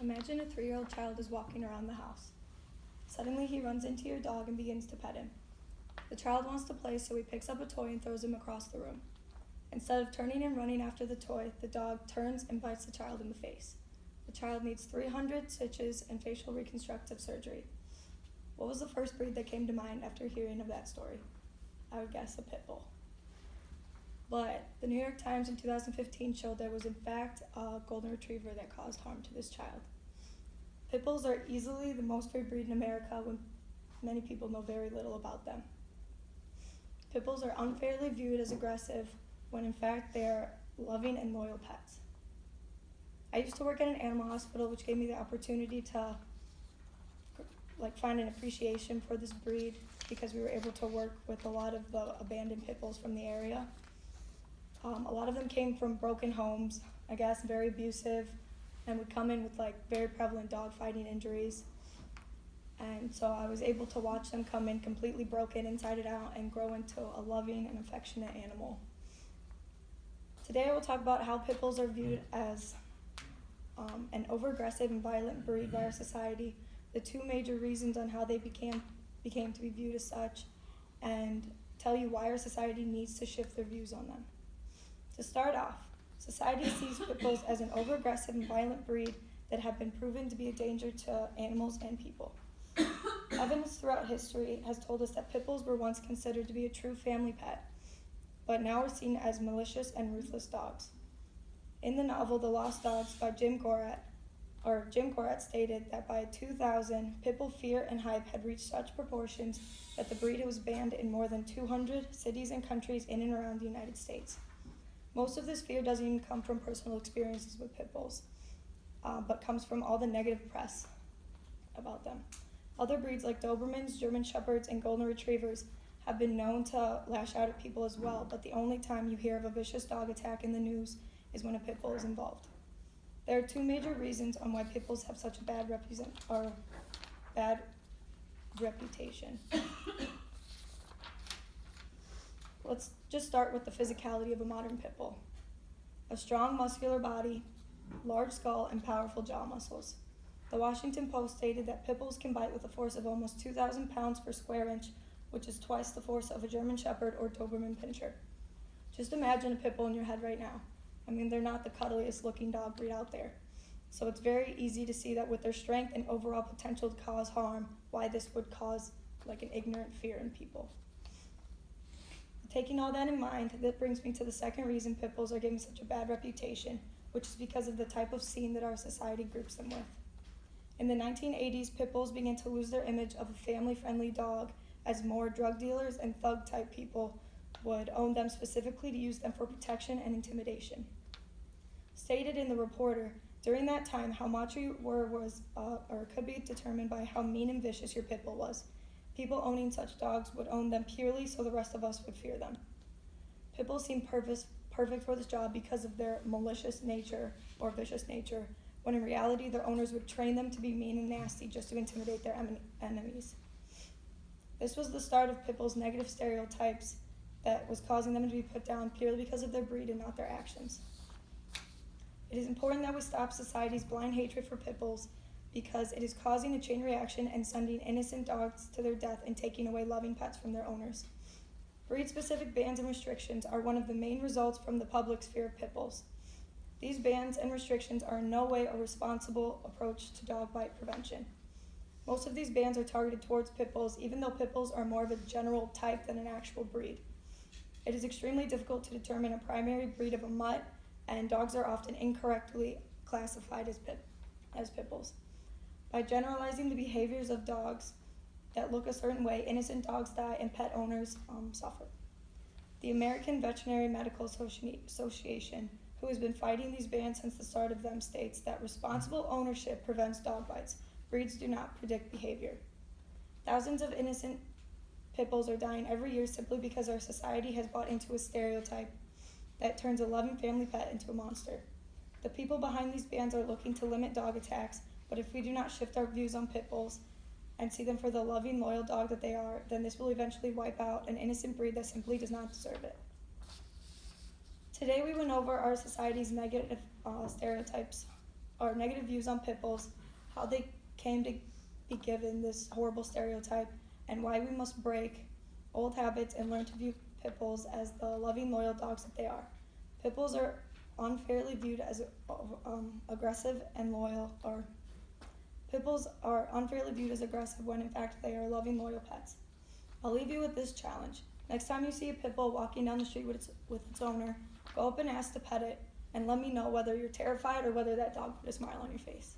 Imagine a 3-year-old child is walking around the house. Suddenly he runs into your dog and begins to pet him. The child wants to play, so he picks up a toy and throws him across the room. Instead of turning and running after the toy, the dog turns and bites the child in the face. The child needs 300 stitches and facial reconstructive surgery. What was the first breed that came to mind after hearing of that story? I would guess a pit bull. But the New York Times in 2015 showed there was in fact a golden retriever that caused harm to this child. Pit bulls are easily the most feared breed in America when many people know very little about them. Pit bulls are unfairly viewed as aggressive when in fact they are loving and loyal pets. I used to work at an animal hospital, which gave me the opportunity to find an appreciation for this breed because we were able to work with a lot of the abandoned pit bulls from the area. A lot of them came from broken homes, I guess, very abusive, and would come in with very prevalent dog fighting injuries. And so I was able to watch them come in completely broken inside and out and grow into a loving and affectionate animal. Today I will talk about how pit bulls are viewed as an overaggressive and violent breed by our society, the two major reasons on how they became to be viewed as such, and tell you why our society needs to shift their views on them. To start off, society sees pit bulls as an overaggressive and violent breed that have been proven to be a danger to animals and people. Evidence throughout history has told us that pit bulls were once considered to be a true family pet, but now are seen as malicious and ruthless dogs. In the novel The Lost Dogs by Jim Gorat stated that by 2000, pit bull fear and hype had reached such proportions that the breed was banned in more than 200 cities and countries in and around the United States. Most of this fear doesn't even come from personal experiences with pit bulls, but comes from all the negative press about them. Other breeds like Dobermans, German Shepherds, and Golden Retrievers have been known to lash out at people as well, but the only time you hear of a vicious dog attack in the news is when a pit bull is involved. There are two major reasons on why pit bulls have such a bad reputation. Let's just start with the physicality of a modern pit bull. A strong, muscular body, large skull, and powerful jaw muscles. The Washington Post stated that pit bulls can bite with a force of almost 2,000 pounds per square inch, which is twice the force of a German Shepherd or Doberman Pinscher. Just imagine a pit bull in your head right now. I mean, they're not the cuddliest looking dog breed out there. So it's very easy to see that with their strength and overall potential to cause harm, why this would cause an ignorant fear in people. Taking all that in mind, that brings me to the second reason pit bulls are given such a bad reputation, which is because of the type of scene that our society groups them with. In the 1980s, pit bulls began to lose their image of a family-friendly dog as more drug dealers and thug-type people would own them specifically to use them for protection and intimidation. Stated in The Reporter, during that time, how macho you were could be determined by how mean and vicious your pit bull was. People owning such dogs would own them purely so the rest of us would fear them. Pit bulls seem perfect for this job because of their malicious nature or vicious nature, when in reality their owners would train them to be mean and nasty just to intimidate their enemies. This was the start of pit bulls' negative stereotypes that was causing them to be put down purely because of their breed and not their actions. It is important that we stop society's blind hatred for pit bulls because it is causing a chain reaction and sending innocent dogs to their death and taking away loving pets from their owners. Breed-specific bans and restrictions are one of the main results from the public's fear of pit bulls. These bans and restrictions are in no way a responsible approach to dog bite prevention. Most of these bans are targeted towards pit bulls, even though pit bulls are more of a general type than an actual breed. It is extremely difficult to determine a primary breed of a mutt, and dogs are often incorrectly classified as pit bulls. By generalizing the behaviors of dogs that look a certain way, innocent dogs die and pet owners suffer. The American Veterinary Medical Association, who has been fighting these bans since the start of them, states that responsible ownership prevents dog bites. Breeds do not predict behavior. Thousands of innocent pit bulls are dying every year simply because our society has bought into a stereotype that turns a loving family pet into a monster. The people behind these bans are looking to limit dog attacks, but if we do not shift our views on pit bulls and see them for the loving, loyal dog that they are, then this will eventually wipe out an innocent breed that simply does not deserve it. Today we went over our society's negative stereotypes our negative views on pit bulls, how they came to be given this horrible stereotype, and why we must break old habits and learn to view pit bulls as the loving, loyal dogs that they are. Pit bulls are unfairly viewed as aggressive and loyal, or pit bulls are unfairly viewed as aggressive when in fact they are loving, loyal pets. I'll leave you with this challenge. Next time you see a pit bull walking down the street with its owner, go up and ask to pet it, and let me know whether you're terrified or whether that dog put a smile on your face.